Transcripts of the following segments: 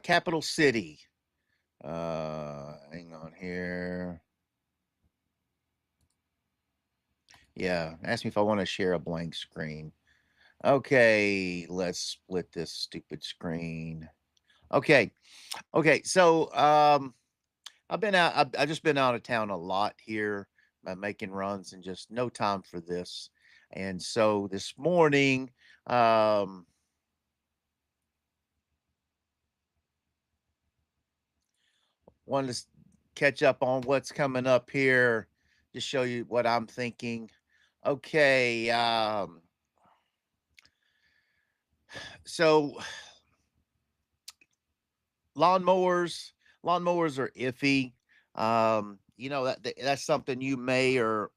Capital City. Hang on here. Yeah, ask me if I want to share a blank screen. Okay, let's split this stupid screen. Okay, okay. I've been out. I've just been out of town a lot here, making runs, and just no time for this. And so this morning, um, wanted to catch up on what's coming up here, just show you what I'm thinking. Okay, so lawnmowers, lawnmowers are iffy. That's something you may or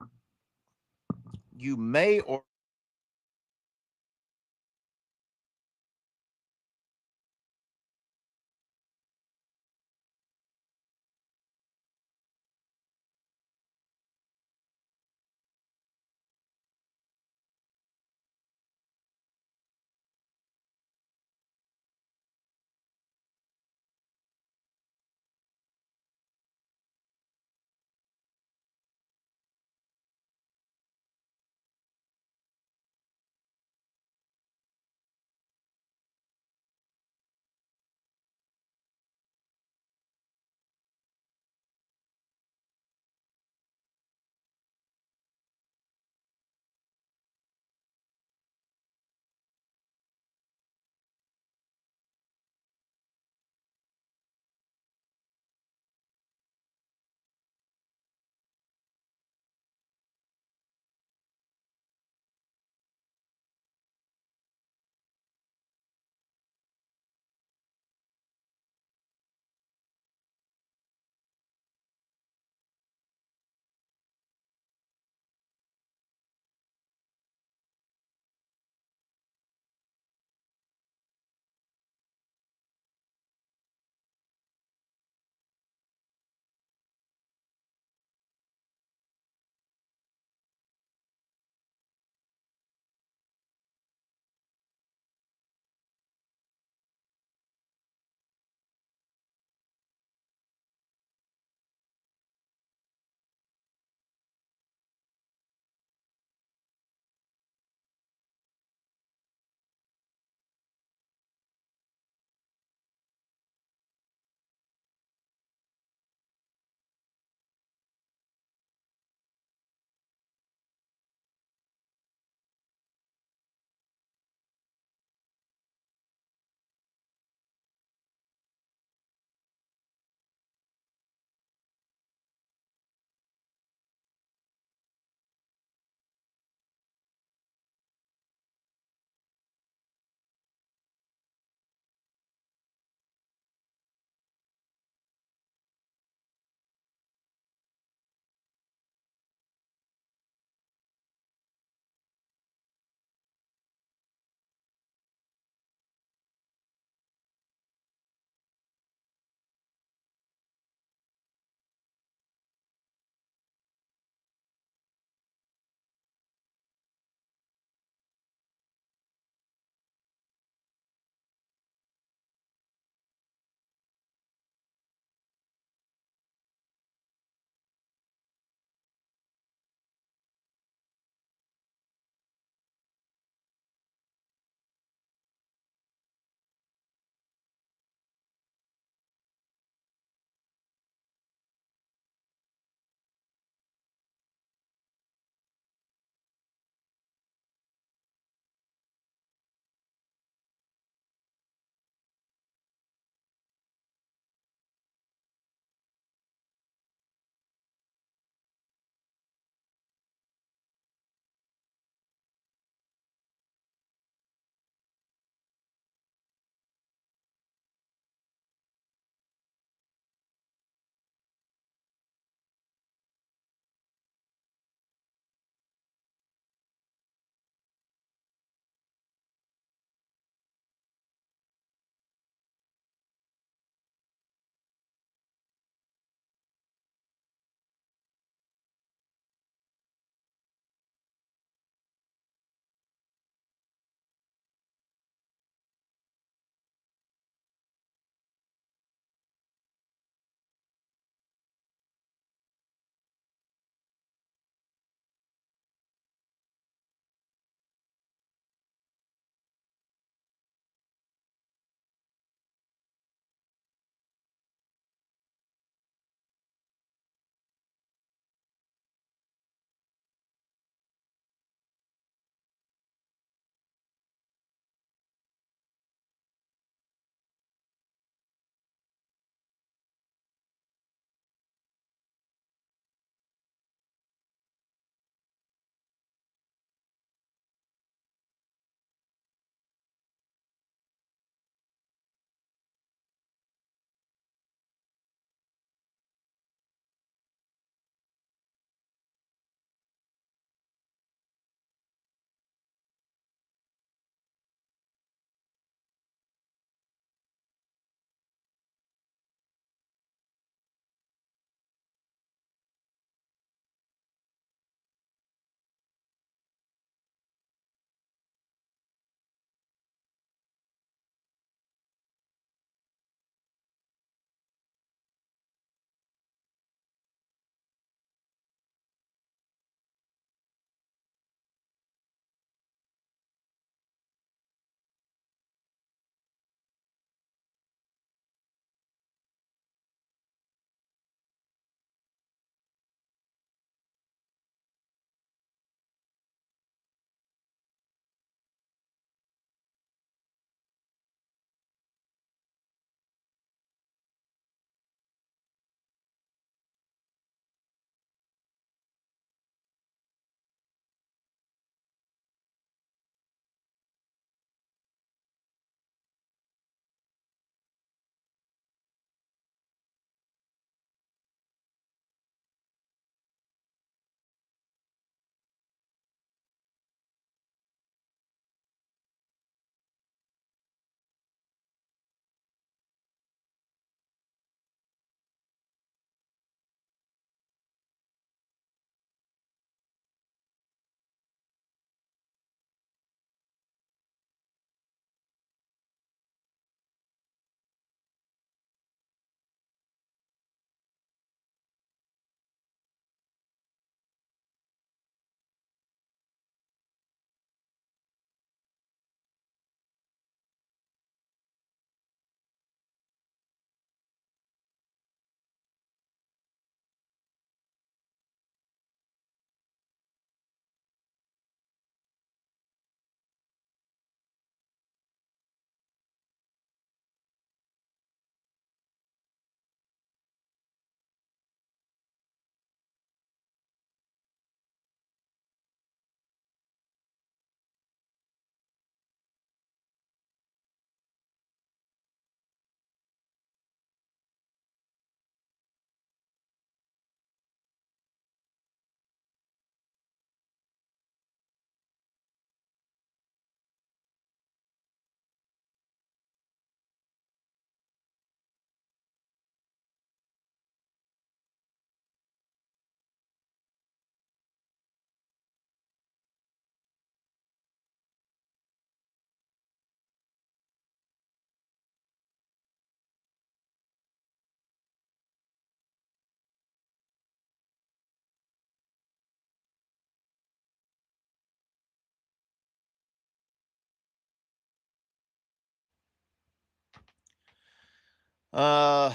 Uh,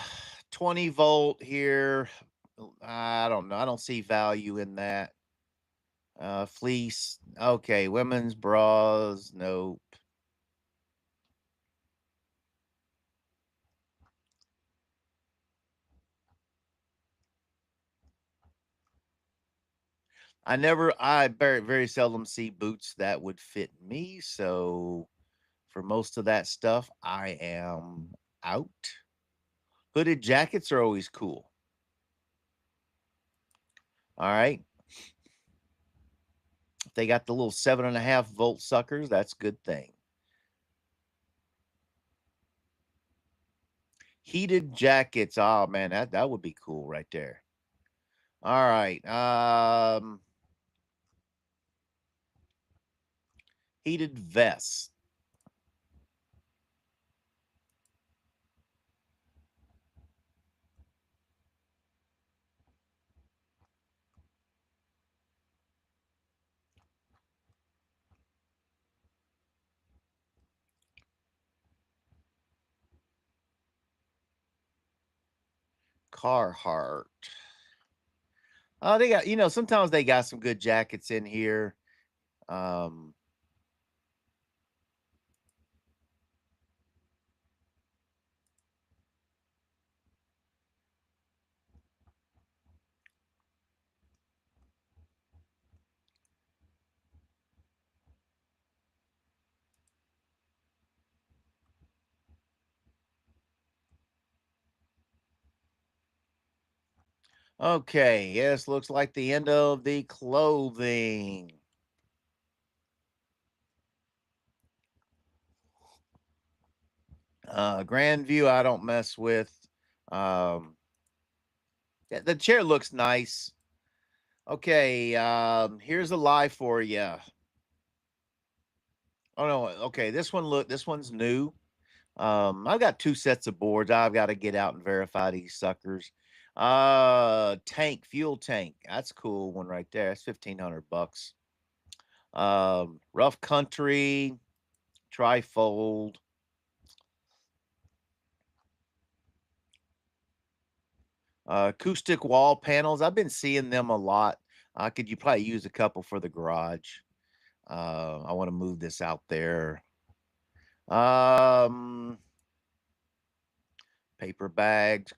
20-volt here. I don't know. I don't see value in that. Fleece. Okay, women's bras. Nope. I very seldom see boots that would fit me. So for most of that stuff, I am out. Hooded jackets are always cool. All right. If they got the little 7.5-volt suckers, that's a good thing. Heated jackets. Oh man, that would be cool right there. All right. Heated vests. Carhartt. Oh, they got, sometimes they got some good jackets in here. Um, okay, yes, looks like the end of the clothing. Grandview, I don't mess with. Um, yeah, the chair looks nice. Okay, here's a lie for you. Oh no, okay, this one's new. I've got two sets of boards. I've got to get out and verify these suckers. Fuel tank. That's a cool one right there. That's $1,500. Rough country, trifold. Acoustic wall panels. I've been seeing them a lot. Could you probably use a couple for the garage? I want to move this out there. Um, Paper bags.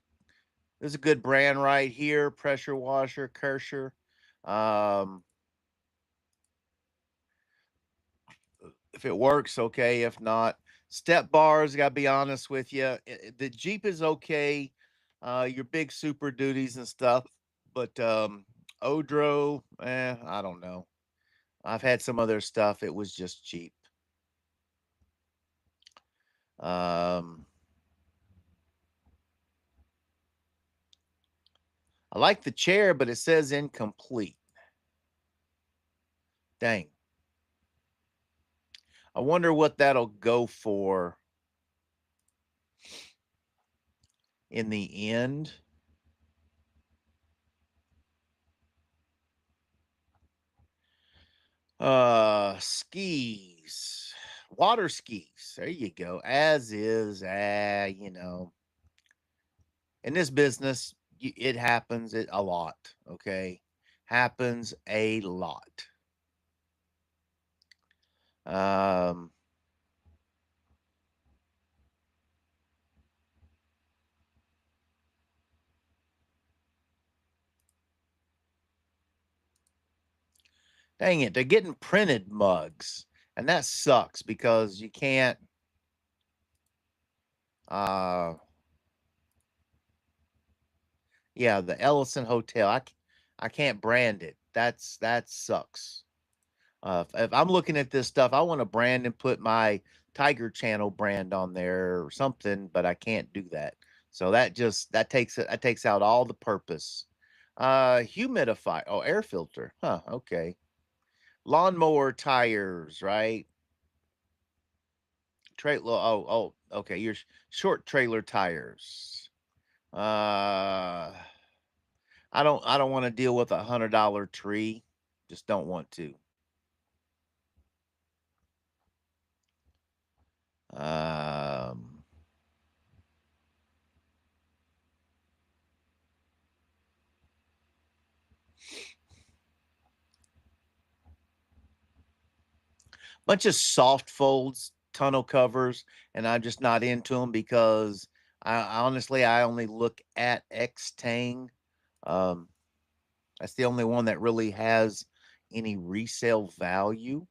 There's a good brand right here. Pressure washer, Kersher. Um, if it works, okay. If not, step bars. Got to be honest with you. The Jeep is okay. Your big Super Duties and stuff, but Odro, I don't know. I've had some other stuff. It was just cheap. Um, I like the chair, but it says incomplete. Dang. I wonder what that'll go for in the end. Skis. Water skis. There you go. As is, in this business, it happens a lot, okay? Happens a lot. Um, Dang it, they're getting printed mugs, and that sucks because you can't. Uh, yeah, the Ellison Hotel. I can't brand it. That sucks. If I'm looking at this stuff, I want to brand and put my Tiger Channel brand on there or something, but I can't do that. So that takes out all the purpose. Humidifier, oh, air filter. Huh, okay. Lawnmower tires, right? Okay. Your short trailer tires. Uh, I don't want to deal with $100 tree. Just don't want to. Um, Bunch of soft folds, tonneau covers, and I'm just not into them because I honestly, I only look at X-Tang. Um, that's the only one that really has any resale value.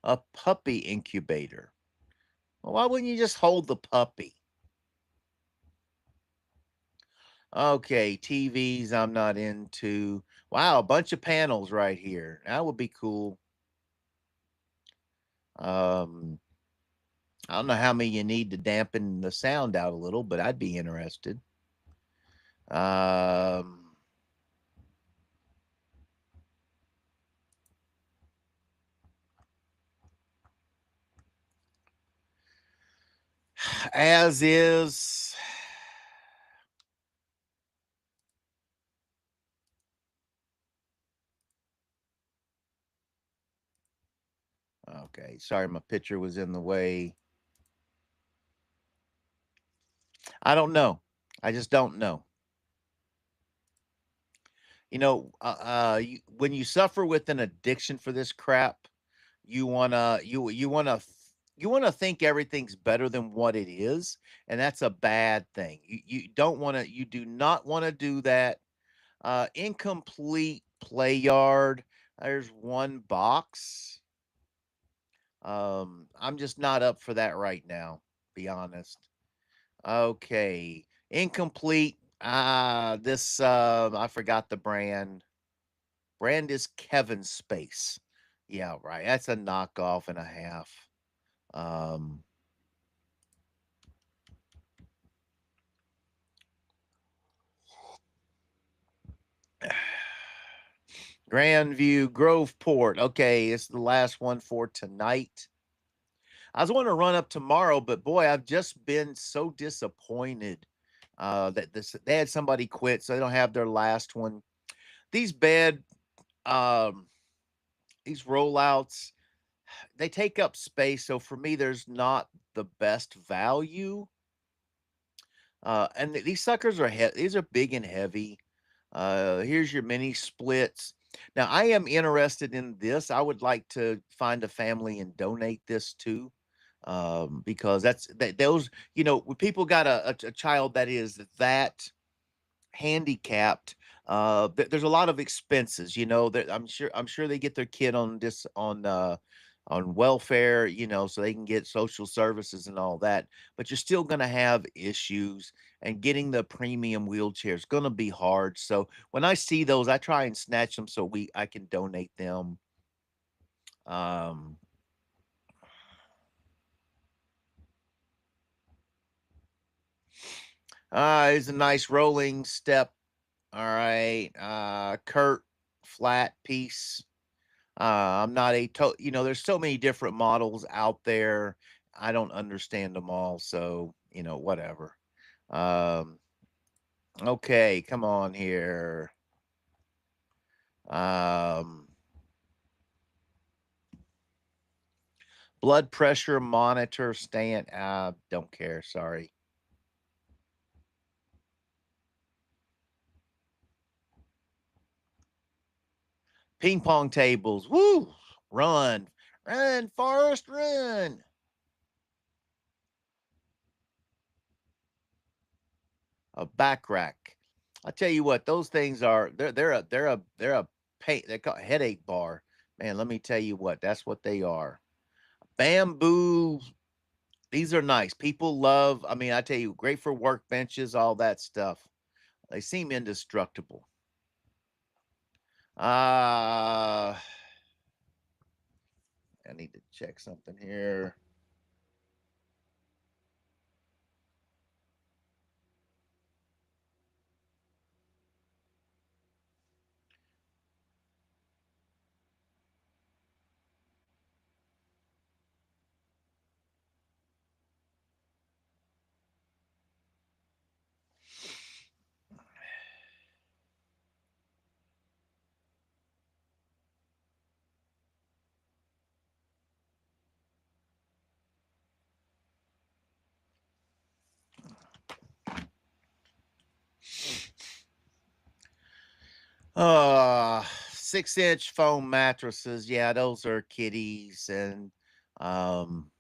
A puppy incubator. Well, why wouldn't you just hold the puppy? Okay, TVs I'm not into. Wow, a bunch of panels right here. That would be cool. Um, I don't know how many you need to dampen the sound out a little, but I'd be interested. Um, as is. Okay, sorry, my picture was in the way. I don't know. I just don't know. When you suffer with an addiction for this crap, you wanna think everything's better than what it is, and that's a bad thing. You do not wanna do that. Incomplete play yard. There's one box. I'm just not up for that right now, be honest. Okay. Incomplete. I forgot the brand. Brand is Kevin Space. Yeah, right. That's a knockoff and a half. Um, Grandview Groveport. Okay, it's the last one for tonight. I was wanting to run up tomorrow, but boy, I've just been so disappointed that they had somebody quit, so they don't have their last one. These bed, um, these rollouts, they take up space. So for me, there's not the best value. These suckers are these are big and heavy. Here's your mini splits. Now I am interested in this. I would like to find a family and donate this to, because those when people got a child that is that handicapped. There's a lot of expenses, that I'm sure they get their kid on welfare, so they can get social services and all that. But you're still going to have issues, and getting the premium wheelchair is going to be hard. So when I see those, I try and snatch them so I can donate them. Um, it's a nice rolling step. All right, Kurt flat piece. I'm not there's so many different models out there. I don't understand them all, so, whatever. Um, okay, come on here. Um, blood pressure monitor stand. Don't care. Sorry. Ping pong tables. Woo! Run, run, Forest, run. A back rack. I tell you what, those things are. They're a pain. They call headache bar. Man, let me tell you what. That's what they are. Bamboo. These are nice. People love. I mean, I tell you, great for workbenches, all that stuff. They seem indestructible. Uh I need to check something here. Uh 6-inch foam mattresses, yeah, those are kitties, and um,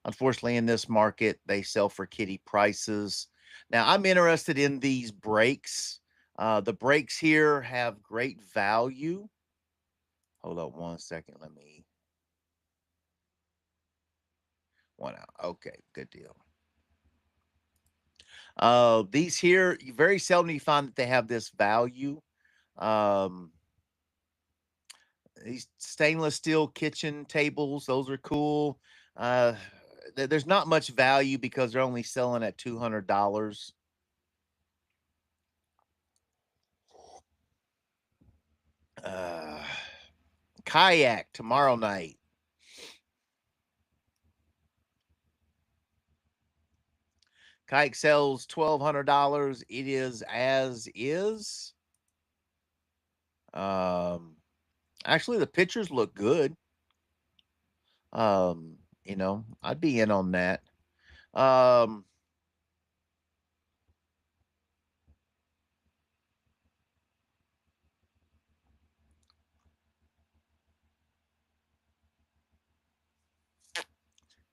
unfortunately, in this market, they sell for kitty prices. Now, I'm interested in these brakes. The brakes here have great value. Hold on one second. Let me one out. Okay, good deal. These here, very seldom you find that they have this value. Um, these stainless steel kitchen tables, those are cool. Uh, there's not much value because they're only selling at $200. Uh, kayak tomorrow night. Kayak sells $1,200. It is as is. Um, actually, the pictures look good. I'd be in on that. Um,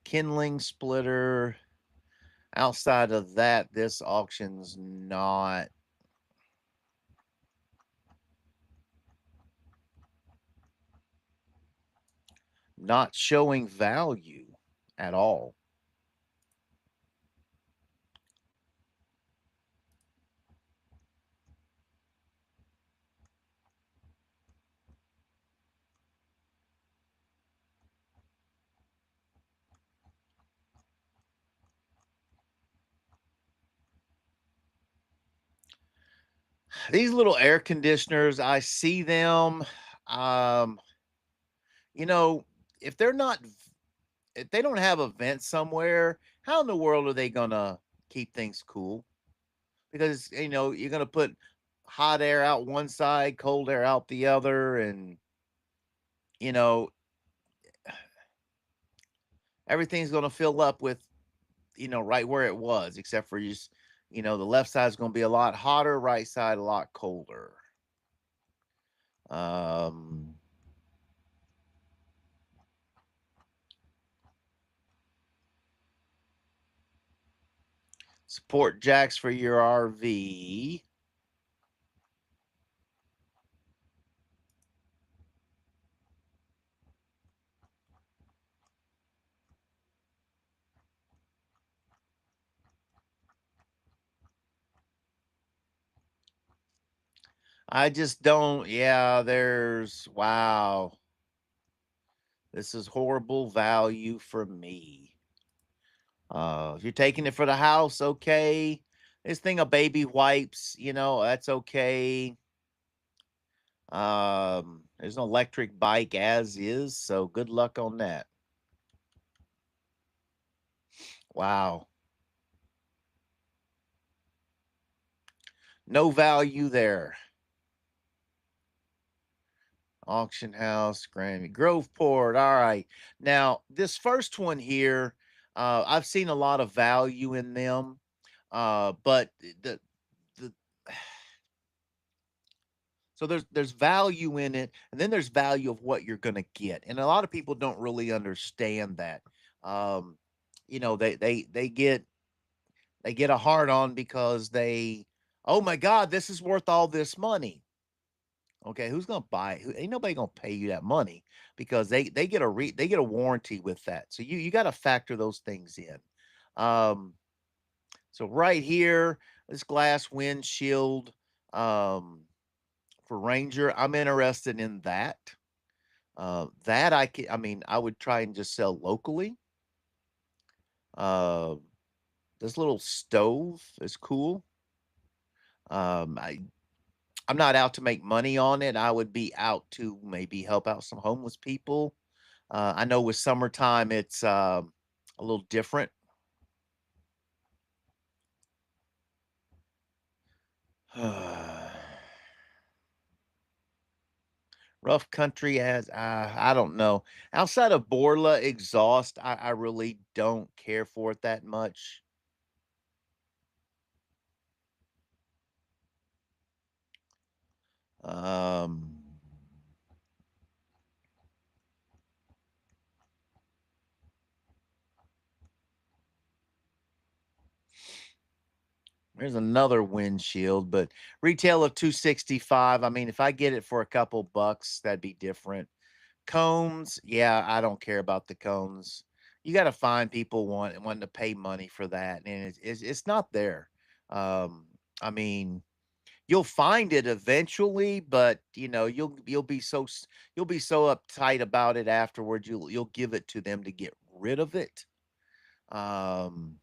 kindling splitter. Outside of that, this auction's not showing value at all. These little air conditioners, I see them. Um, you know, if they're not if they don't have a vent somewhere, how in the world are they gonna keep things cool? Because you're gonna put hot air out one side, cold air out the other, and you know everything's gonna fill up with right where it was, except for the left side's gonna be a lot hotter, right side a lot colder. Um, support jacks for your RV. I just don't. Yeah, wow. This is horrible value for me. If you're taking it for the house, okay. This thing of baby wipes, that's okay. There's an electric bike as is, so good luck on that. Wow. No value there. Auction house, Grammy, Groveport. All right. Now, this first one here, I've seen a lot of value in them. But the so there's value in it, and then there's value of what you're gonna get. And a lot of people don't really understand that. Um, they get a hard on because oh my God, this is worth all this money. Okay, who's gonna buy it? Ain't nobody gonna pay you that money because they get a warranty with that. So you got to factor those things in. Um, so right here, this glass windshield for Ranger, I'm interested in that. That I mean, I would try and just sell locally. Uh, this little stove is cool. Um, I I'm not out to make money on it. I would be out to maybe help out some homeless people. I know with summertime it's a little different. Rough country as I don't know. Outside of Borla exhaust, I really don't care for it that much. Um, There's another windshield, but retail of 265. I mean, if I get it for a couple bucks, that'd be different. Cones, yeah, I don't care about the cones. You got to find people wanting to pay money for that, and it's not there. Um, I mean, you'll find it eventually, but you'll be so uptight about it afterwards. You'll give it to them to get rid of it. Um,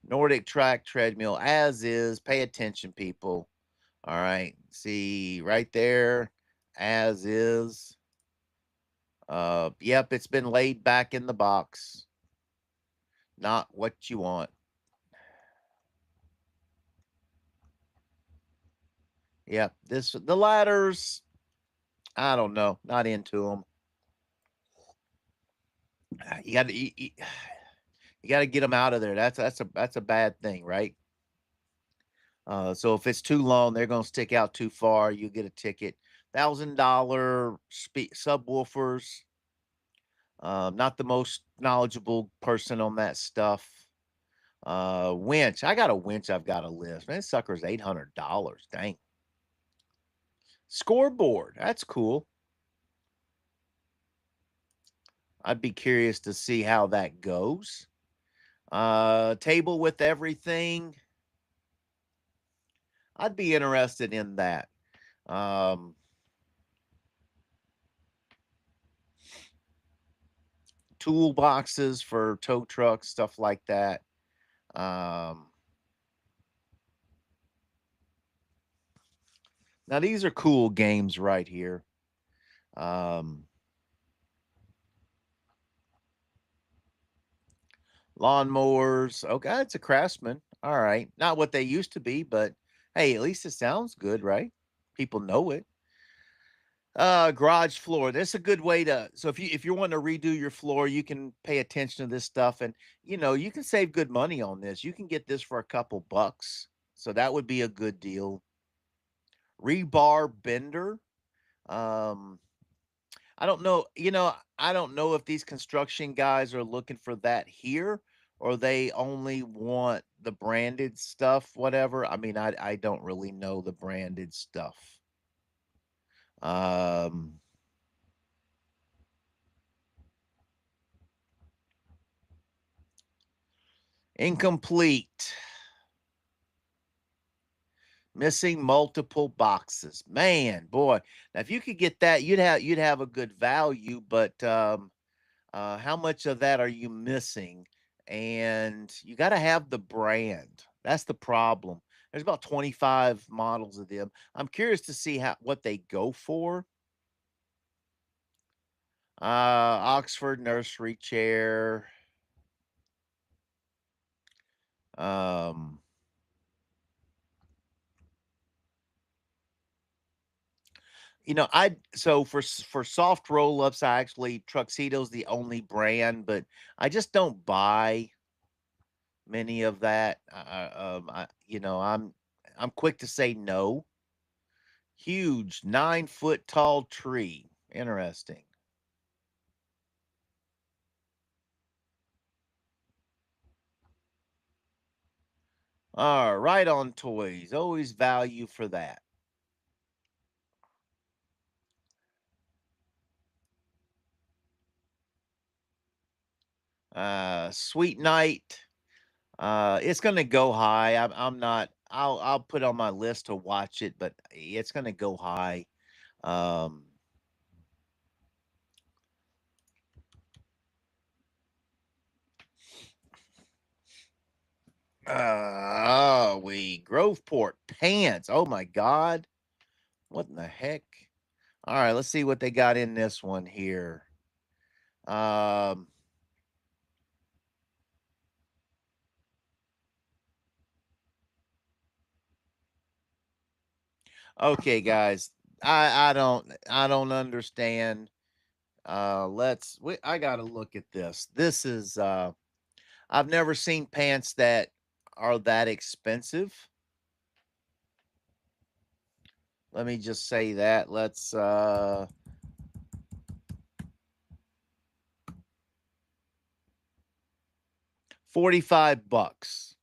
Nordic track treadmill as is. Pay attention, people. All right. See right there, as is. Yep, it's been laid back in the box. Not what you want. Yep, the ladders. I don't know. Not into them. You got to you got to get them out of there. That's a bad thing, right? So if it's too long, they're gonna stick out too far. You get a ticket. $1,000 subwoofers. Not the most knowledgeable person on that stuff. Winch. I got a winch I've got to list. Man, this sucker's $800. Dang. Scoreboard. That's cool. I'd be curious to see how that goes. Table with everything. I'd be interested in that. Um, Toolboxes for tow trucks, stuff like that. Um, Now these are cool games right here. Um, Lawnmowers. Okay, it's a Craftsman. All right, not what they used to be, but hey, at least it sounds good, right? People know it. Garage floor. That's a good way to. So if you're wanting to redo your floor, you can pay attention to this stuff, and you can save good money on this. You can get this for a couple bucks, so that would be a good deal. Rebar bender. Um, I don't know. I don't know if these construction guys are looking for that here or they only want the branded stuff, whatever. I mean, I don't really know the branded stuff. Um, Incomplete. Missing multiple boxes. Man, boy. Now if you could get that, you'd have a good value, but how much of that are you missing? And you got to have the brand. That's the problem. There's about 25 models of them. I'm curious to see what they go for. Oxford nursery chair. Um, I so for soft roll ups, I actually Truxedo's the only brand, but I just don't buy many of that. I'm quick to say no. Huge 9-foot tall tree. Interesting. Right on toys. Always value for that. Sweet Night. It's gonna go high. I'm not. I'll put on my list to watch it, but it's gonna go high. Um, we Groveport pants. Oh my God, what in the heck? All right, let's see what they got in this one here. Um, okay, guys, I don't understand. I gotta look at this. This is I've never seen pants that are that expensive. Let me just say that. 45 bucks.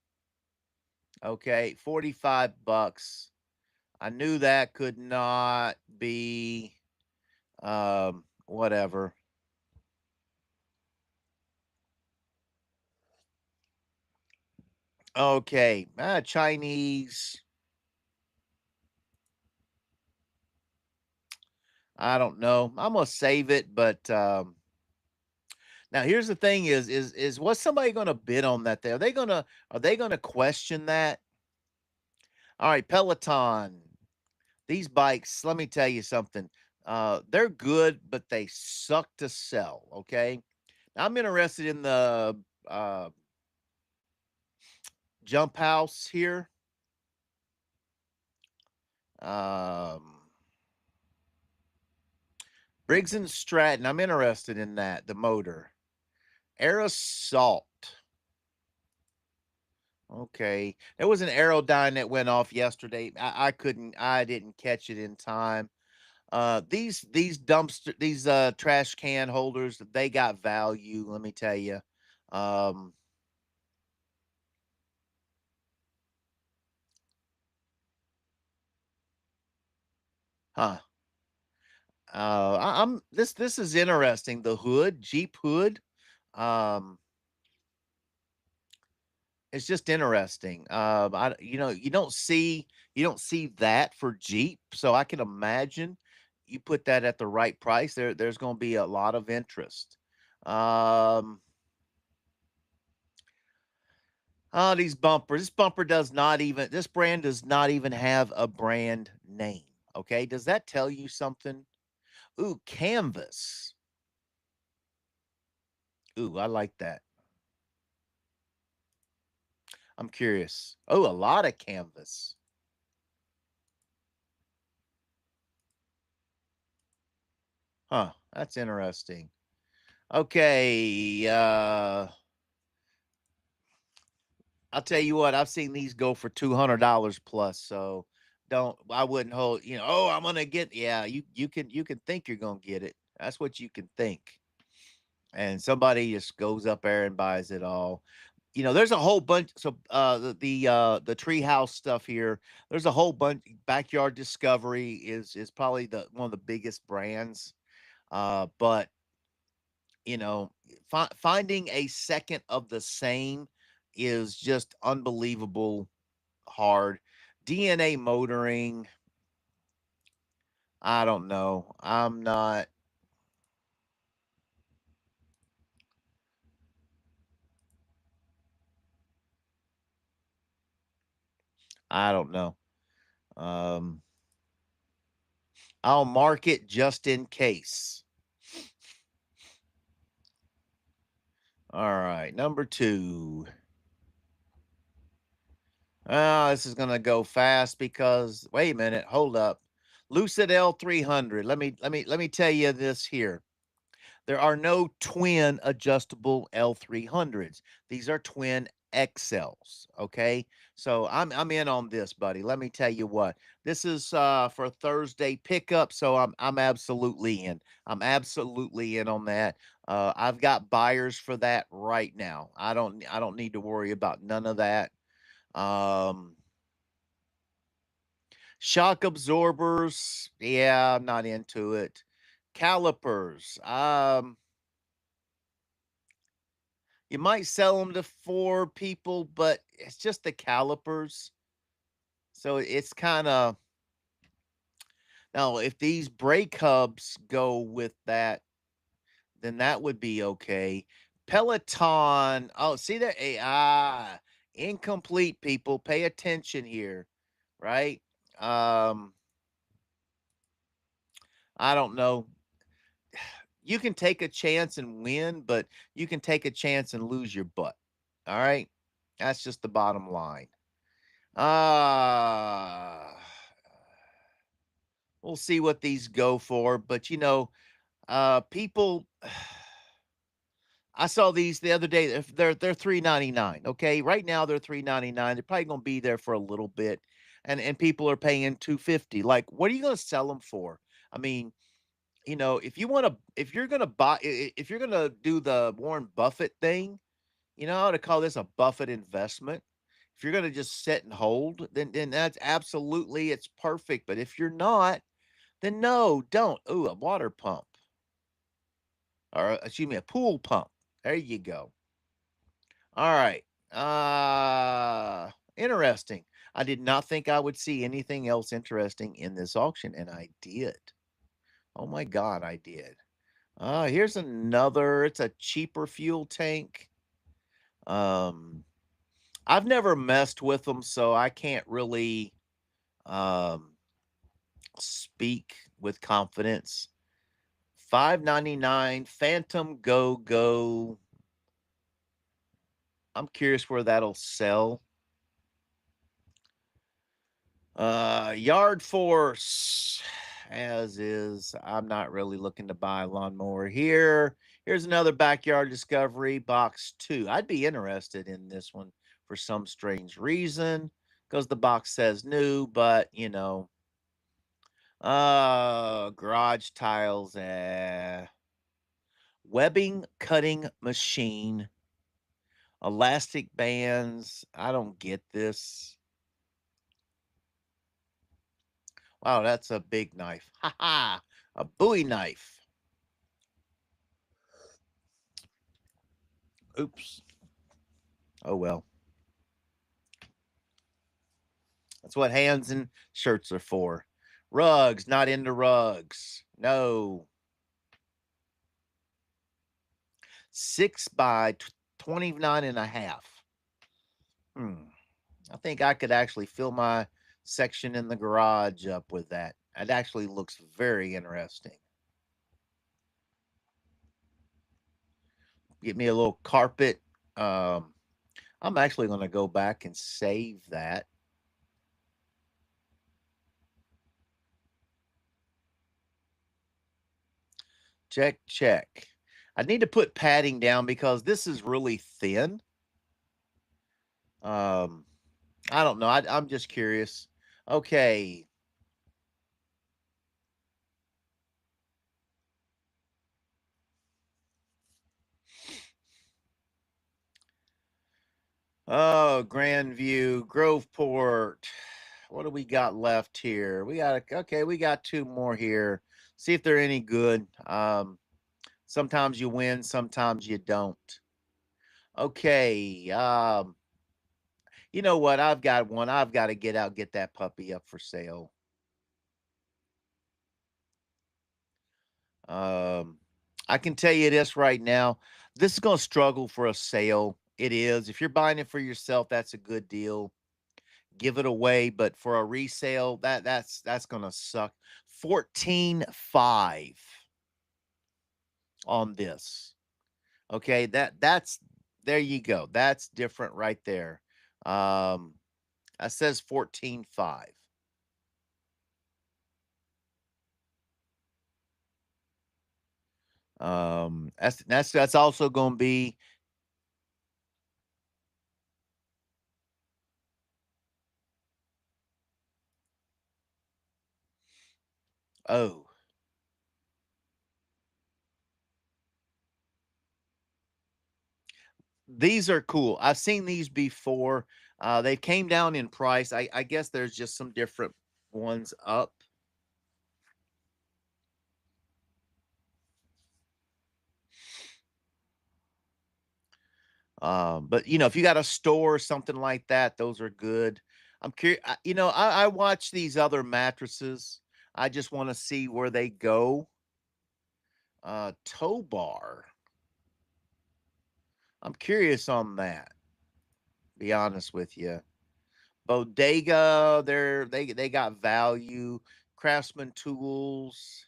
Okay, 45 bucks. I knew that could not be whatever. Okay, Chinese. I don't know. I'm gonna save it, but now here's the thing: is what's somebody gonna bid on that? There, are they gonna question that? All right, Peloton. These bikes, let me tell you something. They're good, but they suck to sell. Okay, I'm interested in the uh, jump house here. Um, Briggs and Stratton. I'm interested in that. The motor. Aerosalt. Okay. There was an Aerodyne that went off yesterday. I didn't catch it in time. These dumpster these trash can holders, they got value, let me tell you. Um, huh. I'm this is interesting. The hood, Jeep hood. Um, it's just interesting. You don't see that for Jeep, so I can imagine you put that at the right price. There's going to be a lot of interest. Um, oh, these bumpers. This brand does not even have a brand name. Okay, does that tell you something? Ooh, canvas. Ooh, I like that. I'm curious. Oh, a lot of canvas. Huh, that's interesting. Okay, I'll tell you what, I've seen these go for $200 plus, so don't I wouldn't hold, "Oh, I'm gonna get," yeah, you can think you're gonna get it. That's what you can think. And somebody just goes up there and buys it all. There's a whole bunch. So the treehouse stuff here. There's a whole bunch. Backyard Discovery is probably the one of the biggest brands. But finding a second of the same is just unbelievable hard. DNA motoring. I don't know. I'm not. I don't know. Um, I'll mark it just in case. All right, number 2. This is gonna go fast because wait a minute, hold up. Lucid L300. Let me tell you this here. There are no twin adjustable L300s. These are twin XLs. Okay, so I'm in on this, buddy. Let me tell you what. This is for Thursday pickup, so I'm absolutely in. I'm absolutely in on that. I've got buyers for that right now. I don't need to worry about none of that. Um, Shock absorbers, yeah, I'm not into it. Calipers, you might sell them to 4 people, but it's just the calipers. So it's kinda now if these brake hubs go with that, then that would be okay. Peloton, oh, see that? Incomplete people, pay attention here, right? Um, I don't know. You can take a chance and win, but you can take a chance and lose your butt. All right? That's just the bottom line. Ah, we'll see what these go for, but people I saw these the other day. They're $3.99. Okay, right now they're $3.99. They're probably going to be there for a little bit, and people are paying 250. Like, what are you going to sell them for? I mean, if you're gonna buy, if you're gonna do the Warren Buffett thing, You know, I ought to call this a Buffett investment. If you're going to just sit and hold, then that's absolutely it's perfect. But if you're not, then no, don't. Ooh, a water pump or excuse me, a pool pump. There you go. All right. Interesting. I did not think I would see anything else interesting in this auction, and I did. Oh my God, I did. Here's another. It's a cheaper fuel tank. Um, I've never messed with them, so I can't really um speak with confidence. 5.99 Phantom Go Go. I'm curious where that'll sell. Yard Force, as is. I'm not really looking to buy a lawnmower here. Here's another backyard discovery, box 2. I'd be interested in this one for some strange reason because the box says new, but garage tiles, webbing cutting machine, elastic bands. I don't get this. Wow, that's a big knife. Ha ha! A Bowie knife. Oops. Oh well. That's what hands and shirts are for. Rugs, not into rugs. No. 6 by 29 and a half. Hmm. I think I could actually fill my section in the garage up with that. It actually looks very interesting. Get me a little carpet. Um, I'm actually going to go back and save that. Check, check. I need to put padding down because this is really thin. Um, I don't know. I'm just curious. Okay. Oh, Grandview, Groveport. What do we got left here? Okay, we got two more here. See if they're any good. Sometimes you win, sometimes you don't. Okay. You know what? I've got one. I've got to get out, get that puppy up for sale. Um, I can tell you this right now. This is going to struggle for a sale. It is. If you're buying it for yourself, that's a good deal. Give it away, but for a resale, that's going to suck. 14.5 on this. Okay, that's there you go. That's different right there. Um that says 14.5. That's also going to be oh, these are cool. I've seen these before. They came down in price. I guess there's just some different ones up. But if you got a store or something like that, those are good. I'm curious. I watch these other mattresses. I just want to see where they go. Tow bar. I'm curious on that. Be honest with you. Bodega, they got value. Craftsman Tools,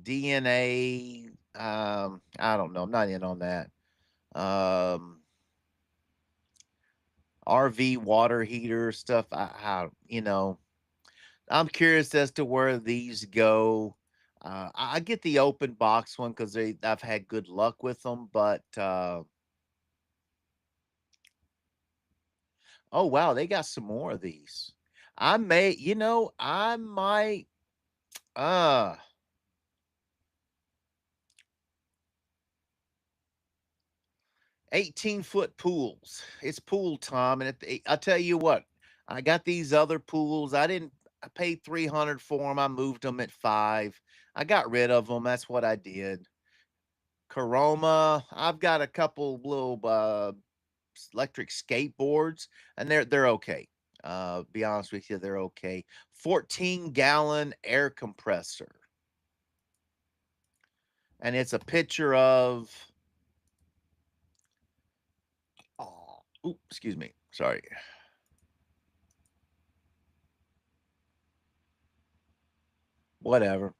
DNA. I don't know. I'm not in on that. Um, RV water heater stuff. I'm curious as to where these go. I get the open box one because I've had good luck with them, but oh wow, they got some more of these. I might uh 18-foot pools. It's pool time, and I tell you what, I got these other pools. I paid 300 for them. I moved them at 5. I got rid of them. That's what I did. Caroma, I've got a couple little electric skateboards, and they're okay. Be honest with you, they're okay. 14-gallon air compressor, and it's a picture of. Oh, ooh, excuse me. Sorry. Whatever.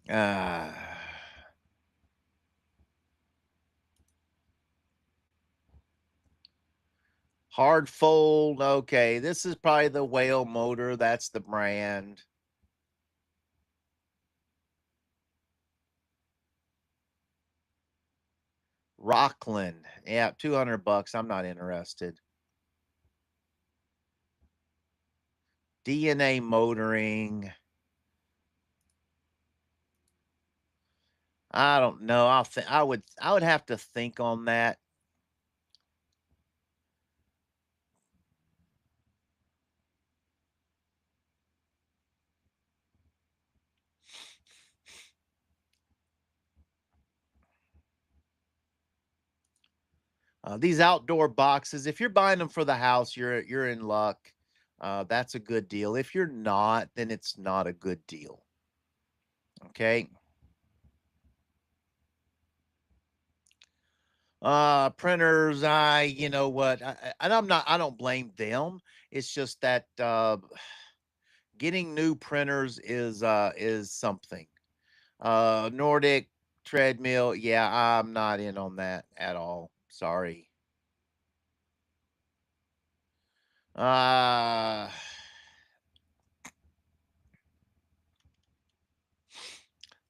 Ah, hard fold. Okay, this is probably the whale motor. That's the brand. Rockland. Yeah, 200 bucks. I'm not interested. DNA motoring. I don't know. I would have to think on that. These outdoor boxes, if you're buying them for the house, you're in luck. That's a good deal. If you're not, then it's not a good deal. Okay. Printers, you know what, and I don't blame them. It's just that getting new printers is something. Nordic treadmill, yeah, I'm not in on that at all. Sorry. Uh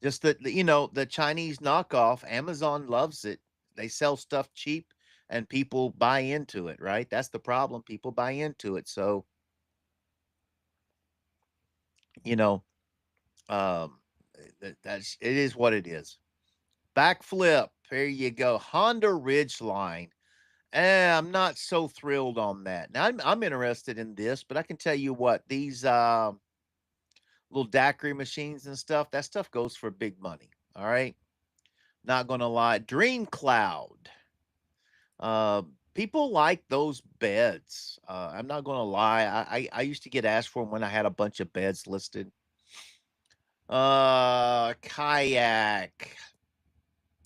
just the Chinese knockoff, Amazon loves it. They sell stuff cheap and people buy into it, right? That's the problem. People buy into it. So, you know, um that's it is what it is. Backflip. There you go. Honda Ridgeline. I'm not so thrilled on that. Now I'm interested in this, but I can tell you what, these little daiquiri machines and stuff, that stuff goes for big money. All right. Not gonna lie. Dream Cloud. People like those beds. I'm not gonna lie. I used to get asked for them when I had a bunch of beds listed. Kayak.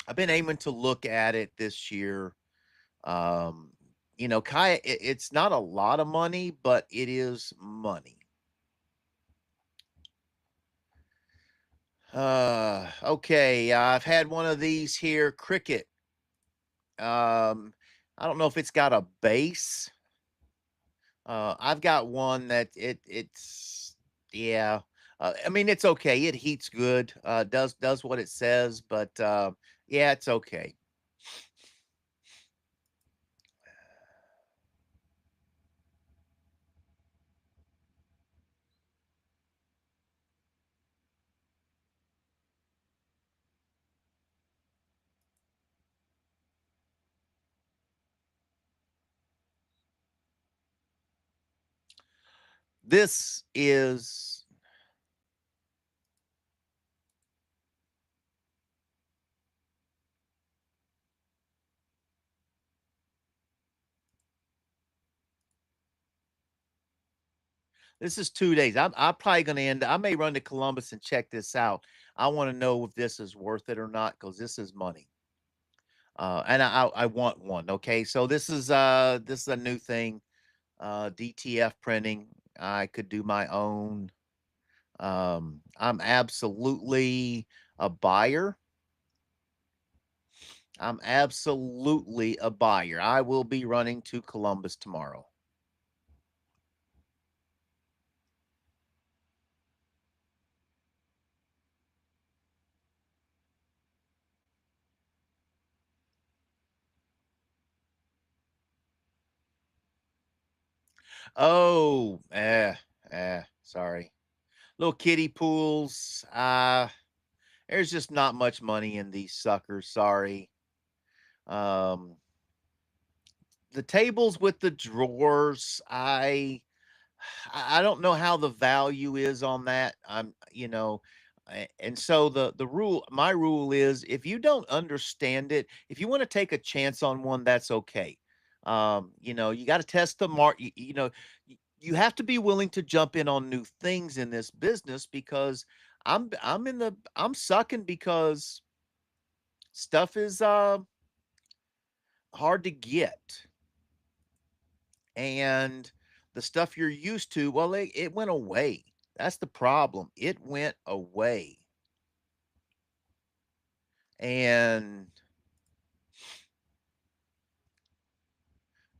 I've been aiming to look at it this year. Um, kayak. It's not a lot of money, but it is money. Okay. I've had one of these here. Cricket. Um, I don't know if it's got a base. I've got one that it's yeah. I mean, it's okay. It heats good. Does what it says, but yeah, it's okay. This is this is 2 days. I'm probably going to end. I may run to Columbus and check this out. I want to know if this is worth it or not because this is money. And I want one. Okay, so this is a new thing. DTF printing. I could do my own. I'm absolutely a buyer. I'm absolutely a buyer. I will be running to Columbus tomorrow. Oh, sorry. Little kiddie pools. There's just not much money in these suckers, sorry. Um, the tables with the drawers, I don't know how the value is on that. And so the rule, my rule is if you don't understand it, if you want to take a chance on one, that's okay. You got to test the mark. You have to be willing to jump in on new things in this business because I'm sucking because stuff is hard to get, and the stuff you're used to, well, it went away. That's the problem. It went away. And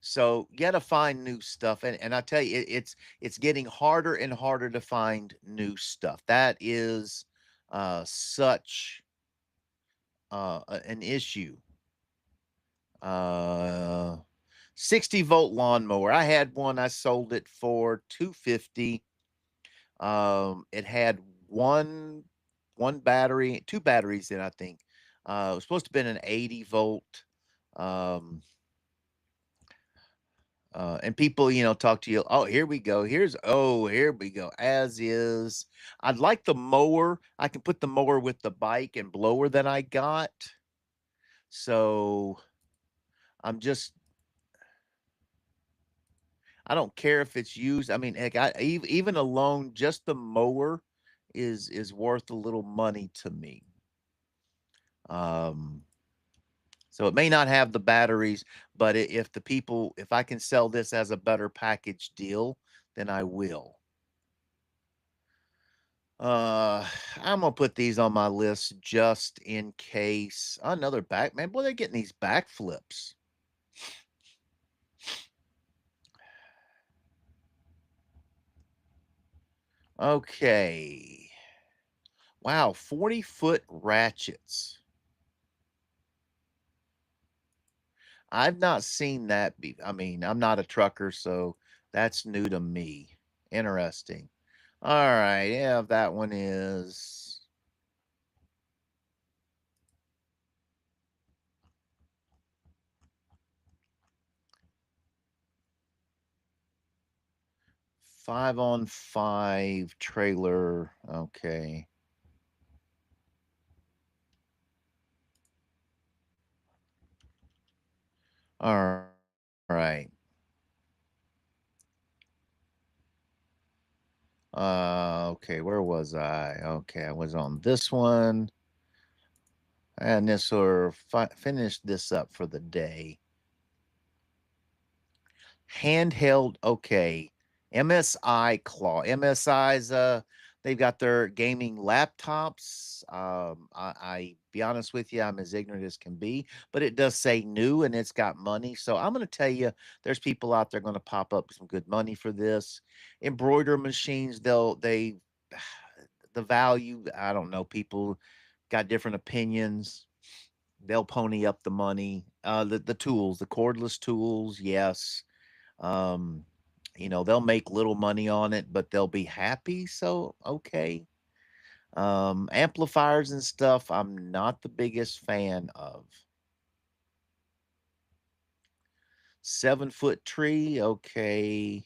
so you got to find new stuff. And I tell you, it's getting harder and harder to find new stuff. That is such an issue. Uh 60-volt lawnmower. I had one, I sold it for 250. It had one one battery, two batteries in, I think. It was supposed to have been an 80-volt. Um, and people, talk to you. Oh, here we go. Here we go. As is. I'd like the mower. I can put the mower with the bike and blower that I got. So I'm just, I don't care if it's used. I mean, heck, even alone, just the mower is worth a little money to me. Um, so it may not have the batteries, but if I can sell this as a better package deal, then I will. Uh, I'm gonna put these on my list just in case. Another back, man. Boy, they're getting these backflips. Okay. Wow, 40-foot ratchets. I've not seen that I mean, I'm not a trucker, so that's new to me. Interesting. All right, yeah, that one is 5-on-5 trailer. Okay. All right. Okay, where was I? Okay, I was on this one. And this will finish this up for the day. Handheld, okay. MSI Claw. MSI's they've got their gaming laptops. I be honest with you, I'm as ignorant as can be, but it does say new and it's got money. So I'm gonna tell you, there's people out there gonna pop up some good money for this. Embroider machines, the value, I don't know, people got different opinions. They'll pony up the money. The tools, the cordless tools, yes. um, they'll make little money on it, but they'll be happy. So, okay. Amplifiers and stuff, I'm not the biggest fan of. 7-foot tree, okay.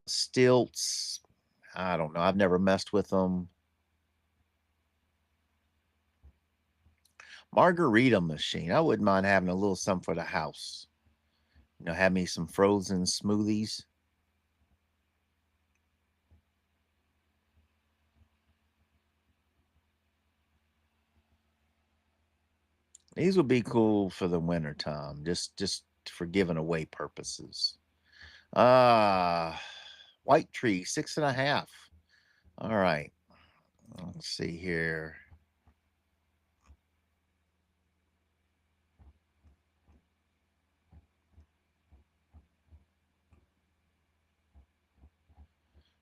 Stilts, I don't know. I've never messed with them. Margarita machine, I wouldn't mind having a little something for the house. Have me some frozen smoothies. These would be cool for the winter time, just for giving away purposes. Ah, white tree, 6.5. All right. Let's see here.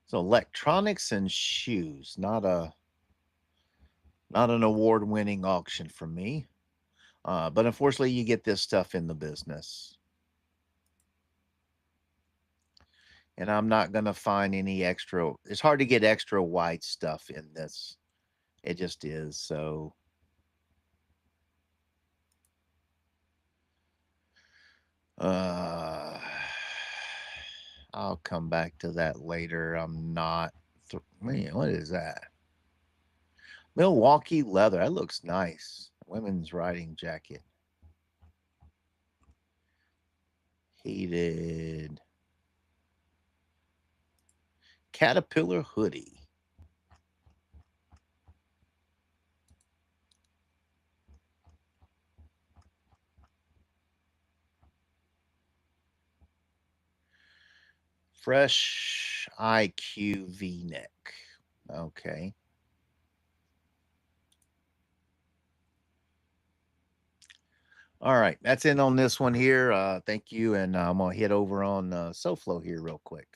So electronics and shoes, not an award-winning auction for me. But unfortunately, you get this stuff in the business. And I'm not going to find any extra. It's hard to get extra white stuff in this. It just is. So, uh, I'll come back to that later. I'm not. Man, what is that? Milwaukee leather. That looks nice. Women's riding jacket. Heated. Caterpillar hoodie. Fresh IQ V-neck. Okay. All right. That's it on this one here. Thank you. And I'm going to hit over on SoFlo here real quick.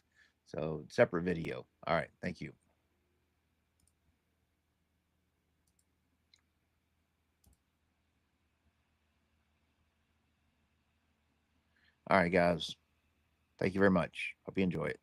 So, separate video. All right. Thank you. All right, guys. Thank you very much. Hope you enjoy it.